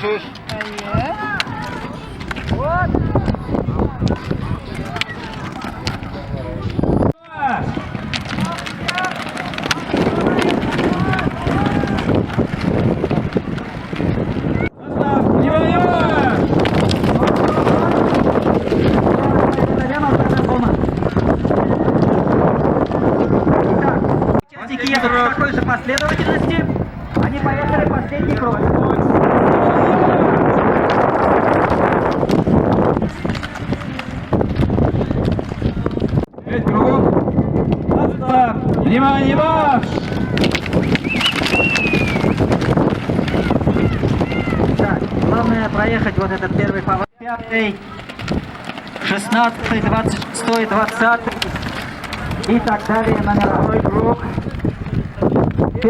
слушаюсь. Участники едут в такой же последовательности. Они поехали последний круг. Внимание, марш! Так, главное проехать вот этот первый поворот. 5, 16, 26, 20 и так далее. Номеровой круг.